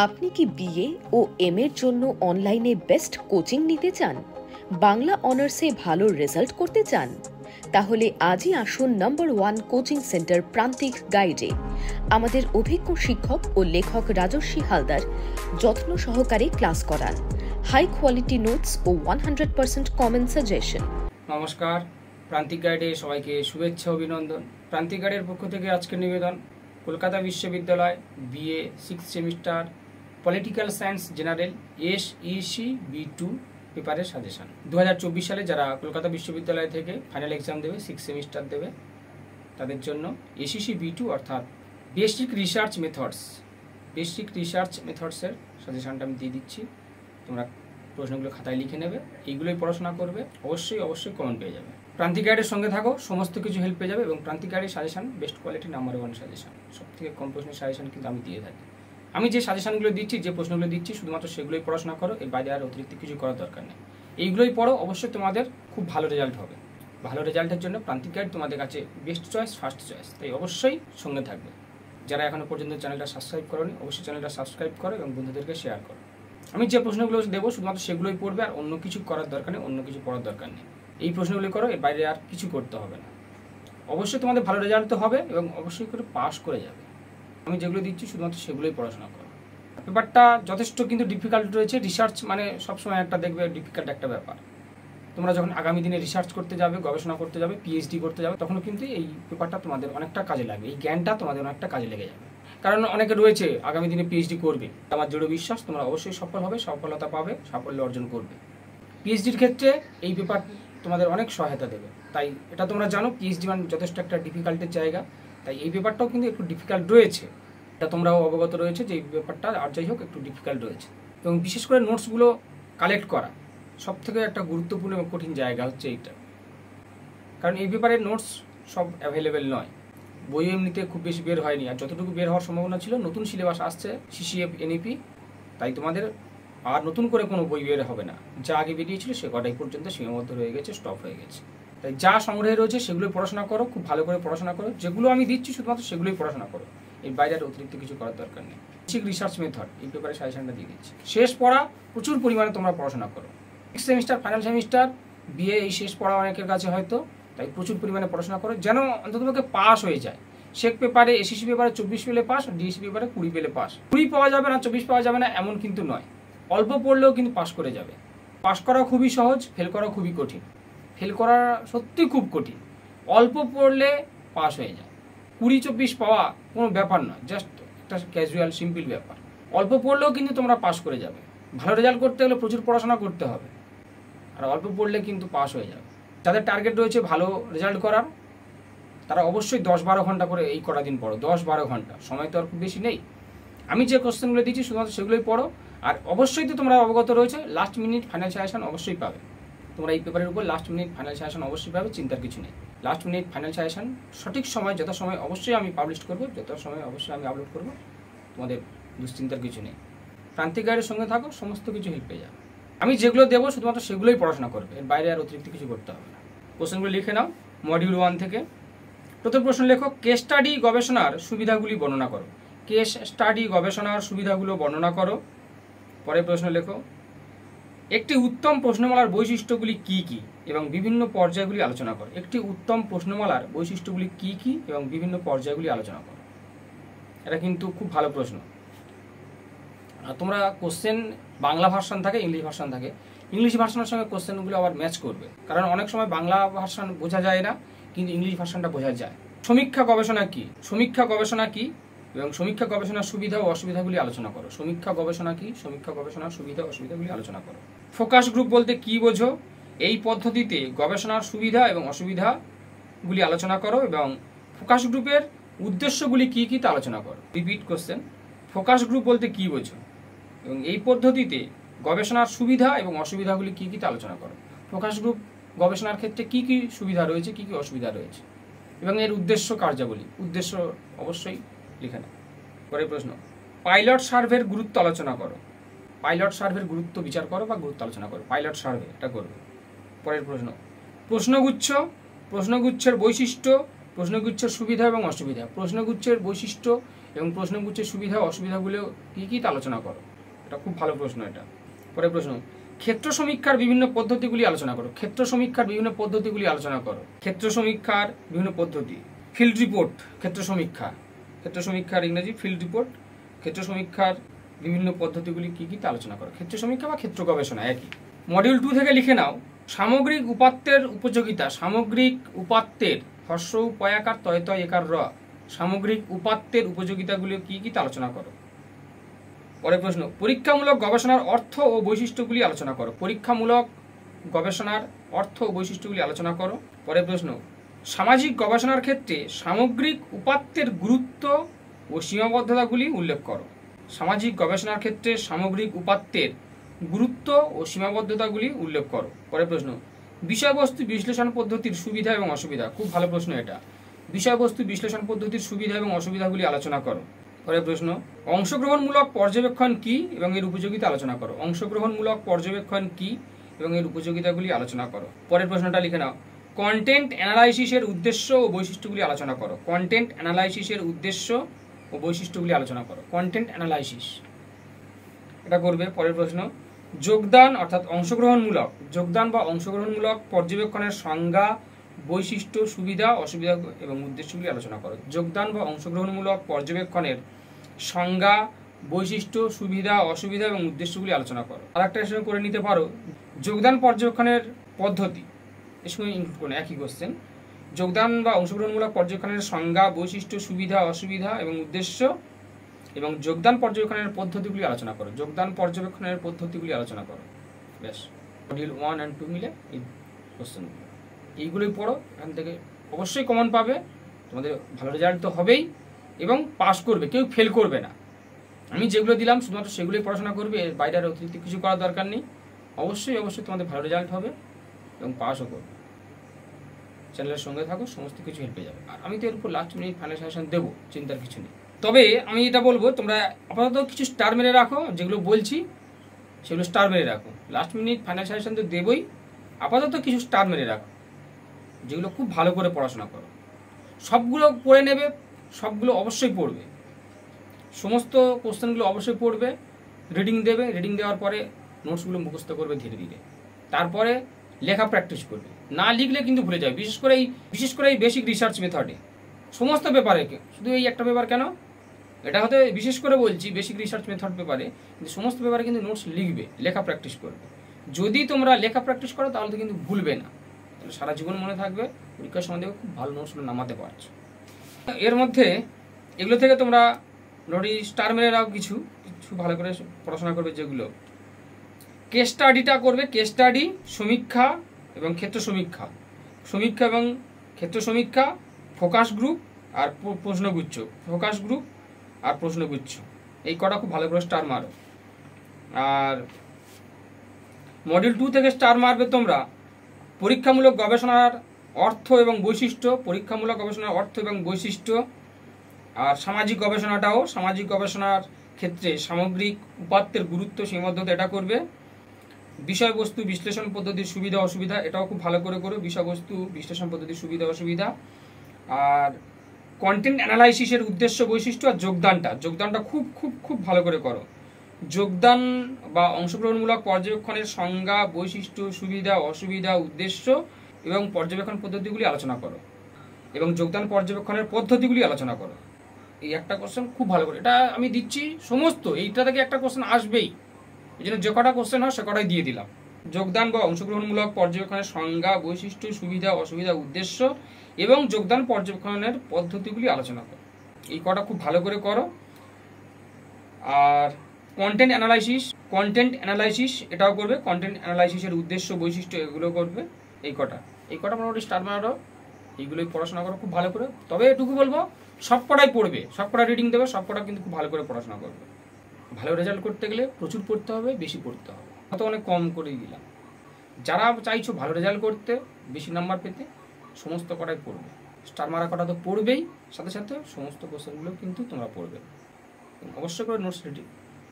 আপনি কি বিএ ও এম এর জন্য অনলাইনে বেস্ট কোচিং নিতে চান? বাংলা অনার্সে ভালো রেজাল্ট করতে চান? তাহলে আজই আসুন নম্বর 1 কোচিং সেন্টার প্রান্তিক গাইডে। আমাদের অভিজ্ঞ শিক্ষক ও লেখক রাজস্বী হালদার যত্ন সহকারে ক্লাস করান। হাই কোয়ালিটি নোটস ও 100% কমন সাজেশন। নমস্কার, প্রান্তিক গাইডে সবাইকে শুভেচ্ছা অভিনন্দন। প্রান্তিক গাইডের পক্ষ থেকে আজকের নিবেদন কলকাতা বিশ্ববিদ্যালয় BA 6th semester political science general SEC B2 পেপারের সাজেশন। 2024 সালে যারা কলকাতা বিশ্ববিদ্যালয় থেকে ফাইনাল এক্সাম দেবে, 6th সেমিস্টার দেবে, তাদের জন্য SEC B2 অর্থাৎ বেসিক রিসার্চ মেথডসের সাজেশনটা আমি দিয়ে দিচ্ছি। তোমরা প্রশ্নগুলো খাতায় লিখে নেবে, এইগুলোই পড়াশোনা করবে, অবশ্যই কমন পেয়ে যাবে। প্রান্তিক গাইডের সঙ্গে থাকো, সমস্ত কিছু হেল্প পেয়ে যাবে। এবং প্রান্তিক গাইডের suggestion best quality number 1 suggestion, সবথেকে কম প্রশ্নের সাজেশন কিন্তু আমি দিয়ে থাকি। আমি যে সাজেশনগুলো দিচ্ছি, যে প্রশ্নগুলো দিচ্ছি, শুধুমাত্র সেগুলোই পড়াশোনা করো, এর বাইরে আর অতিরিক্ত কিছু করার দরকার নেই। এইগুলোই পড়ো, অবশ্যই তোমাদের খুব ভালো রেজাল্ট হবে। ভালো রেজাল্টের জন্য প্রান্তিক গাইড তোমাদের কাছে বেস্ট চয়েস, ফার্স্ট চয়েস, তাই অবশ্যই সঙ্গে থাকবে। যারা এখনো পর্যন্ত চ্যানেলটা সাবস্ক্রাইব করোনি, অবশ্যই চ্যানেলটা সাবস্ক্রাইব করো এবং বন্ধুদেরকে শেয়ার করো। আমি যে প্রশ্নগুলো দেবো শুধুমাত্র সেগুলোই পড়বে, আর অন্য কিছু করার দরকার নেই, অন্য কিছু পড়ার দরকার নেই। এই প্রশ্নগুলি করো, এর বাইরে আর কিছু করতে হবে না। অবশ্যই তোমাদের ভালো রেজাল্ট তো হবে এবং অবশ্যই করে পাস করে যাবে। আমি যেগুলো দিচ্ছি শুধুমাত্র সেগুলোই পড়াশোনা করো। ব্যাপারটা যথেষ্ট কিন্তু ডিফিকাল্ট রয়েছে। রিসার্চ মানে সবসময় একটা দেখবে ডিফিকাল্ট একটা ব্যাপার। তোমরা যখন আগামী দিনে রিসার্চ করতে যাবে, গবেষণা করতে যাবে, PhD করতে যাবে, তখনও কিন্তু এই পেপারটা তোমাদের অনেকটা কাজে লাগবে, এই জ্ঞানটা তোমাদের অনেকটা কাজে লেগে যাবে। কারণ অনেকে রয়েছে আগামী দিনে PhD করবে, আমার দৃঢ় বিশ্বাস তোমরা অবশ্যই সফল হবে, সফলতা পাবে, সাফল্য অর্জন করবে। PhDর ক্ষেত্রে এই পেপার তোমাদের অনেক সহায়তা দেবে। তাই এটা তোমরা জানো, PhD মানে যথেষ্ট একটা ডিফিকাল্টের জায়গা, তাই এই পেপারটাও কিন্তু একটু ডিফিকাল্ট রয়েছে। এটা তোমরাও অবগত রয়েছে যে এই পেপারটা আর যাই হোক একটু ডিফিকাল্ট রয়েছে। এবং বিশেষ করে নোটসগুলো কালেক্ট করা সবথেকে একটা গুরুত্বপূর্ণ এবং কঠিন জায়গা হচ্ছে এইটা। কারণ এই পেপারের নোটস সব অ্যাভেলেবেল নয়, বই এমনিতে খুব বেশি বের হয়নি, আর যতটুকু বের হওয়ার সম্ভাবনা ছিল, নতুন সিলেবাস আসছে CCF NEP, তাই তোমাদের আর নতুন করে কোনো বই বের হবে না। যা আগে বেরিয়েছিল সে কটাই পর্যন্ত সীমাবদ্ধ রয়ে গেছে, স্টপ হয়ে গেছে। তাই যা সংগ্রহে রয়েছে সেগুলোই পড়াশোনা করো, খুব ভালো করে পড়াশোনা করো। যেগুলো আমি দিচ্ছি শুধুমাত্র সেগুলোই পড়াশোনা করো, এর বাইরে আর অতিরিক্ত কিছু করার দরকার নেই। বেসিক রিসার্চ মেথড এই পেপারে সাজেশনটা দিয়ে দিচ্ছি। শেষ পড়া প্রচুর পরিমাণে তোমরা পড়াশোনা করো। 6th semester final semester BA এই শেষ পড়া অনেকের কাছে হয়তো, তাই প্রচুর পরিমাণে পড়াশোনা করো যেন অন্ততপক্ষে পাস হয়ে যায়। শেক পেপারে SEC পেপারে 24 পেলে পাস, DSC পেপারে 20 পেলে পাস। 20 পাওয়া যাবে না, 24 পাওয়া যাবে না এমন কিন্তু নয়, অল্প পড়লেও কিন্তু পাস করে যাবে। পাস করা খুবই সহজ, ফেল করা খুবই কঠিন। ফেল করা সত্যি খুব কঠিন, অল্প পড়লে পাস হয়ে যায়। 20-24 পাওয়া কোনো ব্যাপার নয়, জাস্ট একটা ক্যাজুয়াল সিম্পল ব্যাপার। অল্প পড়লেও কিন্তু তোমরা পাস করে যাবে। ভালো রেজাল্ট করতে হলে প্রচুর পড়াশোনা করতে হবে, আর অল্প পড়লে কিন্তু পাস হয়ে যাবে। যাদের টার্গেট রয়েছে ভালো রেজাল্ট করার, তারা অবশ্যই 10-12 ঘন্টা করে এই কটা দিন পড়ো। 10-12 ঘন্টা, সময় তো আর খুব বেশি নেই। আমি যে কোশ্চেনগুলো দিচ্ছি শুধুমাত্র সেগুলোই পড়ো। আর অবশ্যই তো তোমরা অবগত রয়েছে লাস্ট মিনিট ফাইনাল সাজেশন অবশ্যই পাবে। তোমরা এই পেপারের উপর লাস্ট মিনিট ফাইনাল সাজেশন অবশ্যই পাবে, চিন্তার কিছু নেই। লাস্ট মিনিট ফাইনাল সাজেশন সঠিক সময়, যথাসময় অবশ্যই আমি পাবলিশ করবো, যথাসময় অবশ্যই আমি আপলোড করবো, তোমাদের দুশ্চিন্তার কিছু নেই। প্রান্তিক গাইডের সঙ্গে থাকো, সমস্ত কিছু হেল্প পেয়ে যাবে। আমি যেগুলো দেবো শুধুমাত্র সেগুলোই পড়াশোনা করবে, এর বাইরে আর অতিরিক্ত কিছু করতে হবে না। কোশ্চেনগুলো লিখে নাও মডিউল 1 থেকে। প্রথম প্রশ্ন লেখো, কেস স্টাডি গবেষণার সুবিধাগুলি বর্ণনা করো। কেস স্টাডি গবেষণার সুবিধাগুলো বর্ণনা করো। পরের প্রশ্ন লেখো, একটি উত্তম প্রশ্নমালার বৈশিষ্ট্যগুলি কি কি এবং বিভিন্ন পর্যায়গুলি আলোচনা করো। একটি উত্তম প্রশ্নমালার বৈশিষ্ট্যগুলি কি কি এবং বিভিন্ন পর্যায়গুলি আলোচনা করো। এটা কিন্তু খুব ভালো প্রশ্ন। আর তোমরা কোশ্চেন বাংলা ভার্সন থাকে, ইংলিশ ভার্সন থাকে, ইংলিশ ভার্সনের সঙ্গে কোশ্চেনগুলো আবার ম্যাচ করবে, কারণ অনেক সময় বাংলা ভার্সন বোঝা যায় না, কিন্তু ইংলিশ ভার্সনটা বোঝা যায়। সমীক্ষা গবেষণা কি, সমীক্ষা গবেষণা কি এবং সমীক্ষা গবেষণার সুবিধা ও অসুবিধাগুলি আলোচনা করো। সমীক্ষা গবেষণা কি, সমীক্ষা গবেষণার সুবিধা ও অসুবিধাগুলি আলোচনা করো। ফোকাস গ্রুপ বলতে কি বোঝো? এই পদ্ধতিতে গবেষণার সুবিধা এবং অসুবিধাগুলি আলোচনা করো এবং ফোকাস গ্রুপের উদ্দেশ্যগুলি কি কি তা আলোচনা করো। রিপিট কোশ্চেন, ফোকাস গ্রুপ বলতে কি বোঝো এবং এই পদ্ধতিতে গবেষণার সুবিধা এবং অসুবিধাগুলি কি কি তা আলোচনা করো। ফোকাস গ্রুপ গবেষণার ক্ষেত্রে কি কি সুবিধা রয়েছে, কি কি অসুবিধা রয়েছে এবং এর উদ্দেশ্য কার্যাবলী, উদ্দেশ্য অবশ্যই লিখে নাও। পরের প্রশ্ন, পাইলট সার্ভের গুরুত্ব আলোচনা করো। পাইলট সার্ভের গুরুত্ব বিচার করো বা গুরুত্ব আলোচনা করো। পাইলট সার্ভে এটা করবে। পরের প্রশ্ন, প্রশ্নগুচ্ছ, প্রশ্নগুচ্ছের বৈশিষ্ট্য প্রশ্নগুচ্ছের সুবিধা এবং অসুবিধা, প্রশ্নগুচ্ছের বৈশিষ্ট্য এবং প্রশ্নগুচ্ছের সুবিধা অসুবিধাগুলো কী কী তা আলোচনা করো। এটা খুব ভালো প্রশ্ন এটা। পরের প্রশ্ন, ক্ষেত্র সমীক্ষার বিভিন্ন পদ্ধতিগুলি আলোচনা করো। ক্ষেত্র সমীক্ষার বিভিন্ন পদ্ধতিগুলি আলোচনা করো। ক্ষেত্র সমীক্ষার বিভিন্ন পদ্ধতি, ফিল্ড রিপোর্ট, ক্ষেত্র সমীক্ষা, ক্ষেত্র সমীক্ষার ইংরেজি ফিল্ড রিপোর্ট। ক্ষেত্র সমীক্ষার বিভিন্ন পদ্ধতিগুলি কী কী তা আলোচনা করো। ক্ষেত্র সমীক্ষা বা ক্ষেত্র গবেষণা একই। মডিউল 2 থেকে লিখে নাও, সামগ্রিক উপাত্তের উপযোগিতা। সামগ্রিক উপাত্তের হর্ষ পয়াকার তয় তয় একার র, সামগ্রিক উপাত্তের উপযোগিতাগুলি কী কী তা আলোচনা করো। পরের প্রশ্ন, পরীক্ষামূলক গবেষণার অর্থ ও বৈশিষ্ট্যগুলি আলোচনা করো। পরীক্ষামূলক গবেষণার অর্থ ও বৈশিষ্ট্যগুলি আলোচনা করো। পরের প্রশ্ন, সামাজিক গবেষণার ক্ষেত্রে সামগ্রিক উপাত্তের গুরুত্ব ও সীমাবদ্ধতাগুলি উল্লেখ করো। সামাজিক গবেষণার ক্ষেত্রে সামগ্রিক উপাত্তের গুরুত্ব ও সীমাবদ্ধতাগুলি উল্লেখ করো। পরের প্রশ্ন, বিষয়বস্তু বিশ্লেষণ পদ্ধতির সুবিধা এবং অসুবিধা। খুব ভালো প্রশ্ন এটা। বিষয়বস্তু বিশ্লেষণ পদ্ধতির সুবিধা এবং অসুবিধাগুলি আলোচনা করো। পরের প্রশ্ন, অংশগ্রহণমূলক পর্যবেক্ষণ কি এবং এর উপযোগিতা আলোচনা করো। অংশগ্রহণমূলক পর্যবেক্ষণ কি এবং এর উপযোগিতাগুলি আলোচনা করো। পরের প্রশ্নটা লিখে নাও, কন্টেন্ট অ্যানালাইসিসের উদ্দেশ্য ও বৈশিষ্ট্যগুলি আলোচনা করো। কন্টেন্ট অ্যানালাইসিসের উদ্দেশ্য ও বৈশিষ্ট্যগুলি আলোচনা করো। কন্টেন্ট অ্যানালাইসিস এটা করবে। পরের প্রশ্ন, যোগদান অর্থাৎ অংশগ্রহণমূলক, যোগদান বা অংশগ্রহণমূলক পর্যবেক্ষণের সংজ্ঞা, বৈশিষ্ট্য, সুবিধা, অসুবিধা এবং উদ্দেশ্যগুলি আলোচনা করো। যোগদান বা অংশগ্রহণমূলক পর্যবেক্ষণের সংজ্ঞা, বৈশিষ্ট্য, সুবিধা, অসুবিধা এবং উদ্দেশ্যগুলি আলোচনা করো। আর একটা হিসেবে করে নিতে পারো, যোগদান পর্যবেক্ষণের পদ্ধতি, এর সঙ্গে ইনক্লুড করুন একই কোশ্চেন। যোগদান বা অংশগ্রহণমূলক পর্যবেক্ষণের সংজ্ঞা, বৈশিষ্ট্য, সুবিধা, অসুবিধা এবং উদ্দেশ্য এবং যোগদান পর্যবেক্ষণের পদ্ধতিগুলি আলোচনা করো। যোগদান পর্যবেক্ষণের পদ্ধতিগুলি আলোচনা করো। বেশ, মডিউল 1 and 2 মিলে এই কোশ্চেনগুলো, এইগুলোই পড়ো। এখান থেকে অবশ্যই কমন পাবে, তোমাদের ভালো রেজাল্ট তো হবেই এবং পাস করবে, কেউ ফেল করবে না। আমি যেগুলো দিলাম শুধুমাত্র সেগুলোই পড়াশোনা করবে, এর বাইরে আর অতিরিক্ত কিছু করার দরকার নেই। অবশ্যই অবশ্যই তোমাদের ভালো রেজাল্ট হবে এবং পাসও করবে। চ্যানেলের সঙ্গে থাকো, সমস্ত কিছু হেল্প পেয়ে যাবে। আর আমি তো এর উপর লাস্ট মিনিট ফাইনাল সাজেশন দেবো, চিন্তার কিছু নেই। তবে আমি এটা বলবো, তোমরা আপাতত কিছু স্টার মেরে রাখো, যেগুলো বলছি সেগুলো স্টার মেরে রাখো। লাস্ট মিনিট ফাইনাল সাজেশন তো দেবই, আপাতত কিছু স্টার মেরে রাখো, যেগুলো খুব ভালো করে পড়াশোনা করো। সবগুলো পড়ে নেবে, সবগুলো অবশ্যই পড়বে, সমস্ত কোশ্চেনগুলো অবশ্যই পড়বে, রিডিং দেবে, রিডিং দেওয়ার পরে নোটসগুলো মুখস্থ করবে ধীরে ধীরে, তারপরে লেখা প্র্যাকটিস করবে। না লিখলে কিন্তু ভুলে যাবে, বিশেষ করে এই বেসিক রিসার্চ মেথডে সমস্ত পেপারে, শুধু এই একটা পেপার কেন, এটা হতে বিশেষ করে বলছি বেসিক রিসার্চ মেথড পেপারে, কিন্তু সমস্ত পেপারে কিন্তু নোটস লিখবে, লেখা প্র্যাকটিস করবে। যদি তোমরা লেখা প্র্যাকটিস করো তাহলে তো কিন্তু ভুলবে না, তাহলে সারা জীবন মনে থাকবে, পরীক্ষার সময় দেখবে খুব ভালো নোটসগুলো নামাতে পারছো। এর মধ্যে এগুলো থেকে তোমরা নোটি স্টার মেরে রাখো, কিছু কিছু ভালো করে পড়াশোনা করবে। যেগুলো কেস স্টাডিটা করবে, কেস স্টাডি, সমীক্ষা এবং ক্ষেত্র সমীক্ষা, সমীক্ষা এবং ক্ষেত্র সমীক্ষা, ফোকাস গ্রুপ আর প্রশ্নগুচ্ছ, ফোকাস গ্রুপ আর প্রশ্নগুচ্ছ, এই কটা খুব ভালো করে স্টার মারো। আর মডিউল 2 থেকে স্টার মারবে তোমরা পরীক্ষামূলক গবেষণার অর্থ এবং বৈশিষ্ট্য, পরীক্ষামূলক গবেষণার অর্থ এবং বৈশিষ্ট্য। আর সামাজিক গবেষণাটাও, সামাজিক গবেষণার ক্ষেত্রে সামগ্রিক উপাত্তের গুরুত্ব, সীমাবদ্ধতা, এটা করবে। বিষয়বস্তু বিশ্লেষণ পদ্ধতির সুবিধা অসুবিধা, এটাও খুব ভালো করে করো, বিষয়বস্তু বিশ্লেষণ পদ্ধতির সুবিধা অসুবিধা। আর কন্টেন্ট অ্যানালাইসিসের উদ্দেশ্য, বৈশিষ্ট্য আর যোগদানটা খুব খুব খুব ভালো করে করো। যোগদান বা অংশগ্রহণমূলক পর্যবেক্ষণের সংজ্ঞা, বৈশিষ্ট্য, সুবিধা অসুবিধা, উদ্দেশ্য এবং পর্যবেক্ষণ পদ্ধতিগুলি আলোচনা করো এবং যোগদান পর্যবেক্ষণের পদ্ধতিগুলি আলোচনা করো। এই একটা কোশ্চেন খুব ভালো করে, এটা আমি দিচ্ছি সমস্ত, এইটা থেকে একটা কোশ্চেন আসবেই, এই জন্য যে কটা কোশ্চেন হয় সে কটাই দিয়ে দিলাম। যোগদান বা অংশগ্রহণমূলক পর্যবেক্ষণের সংজ্ঞা, বৈশিষ্ট্য, সুবিধা অসুবিধা, উদ্দেশ্য এবং যোগদান পর্যবেক্ষণের পদ্ধতিগুলি আলোচনা করো। এই কটা খুব ভালো করে করো। আর কন্টেন্ট অ্যানালাইসিস এটাও করবে, কন্টেন্ট অ্যানালাইসিসের উদ্দেশ্য, বৈশিষ্ট্য এগুলো করবে। এই কটা মোটামুটি স্টার মারো, এইগুলোই পড়াশোনা করো খুব ভালো করে। তবে এটুকু বলবো, সব কটাই পড়বে, সব কটা রিডিং দেবে, সব কটা কিন্তু খুব ভালো করে পড়াশোনা করবে। ভালো রেজাল্ট করতে গেলে প্রচুর পড়তে হবে, বেশি পড়তে হবে, অত অনেক কম করেই দিলাম। যারা চাইছো ভালো রেজাল্ট করতে, বেশি নাম্বার পেতে, সমস্ত কটাই পড়বে। স্টার মারা কটা তো পড়বেই, সাথে সাথে সমস্ত কোশ্চেনগুলো কিন্তু তোমরা পড়বে। অবশ্যই করে নোটস রেডি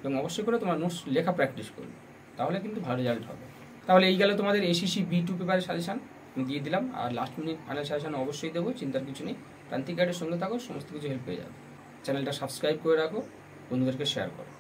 এবং অবশ্যই করে তোমার নোটস লেখা প্র্যাকটিস করবে, তাহলে কিন্তু ভালো রেজাল্ট হবে। তাহলে এই গেল তোমাদের ACC B2 পেপারের সাজেশান আমি দিয়ে দিলাম। আর লাস্ট মিনিট ফাইনাল সাজেশান অবশ্যই দেবো, চিন্তার কিছু নেই। প্রান্তিক গাইডের সঙ্গে থাকো, সমস্ত কিছু হেল্প পেয়ে যাবে। চ্যানেলটা সাবস্ক্রাইব করে রাখো, বন্ধুদেরকে শেয়ার করো।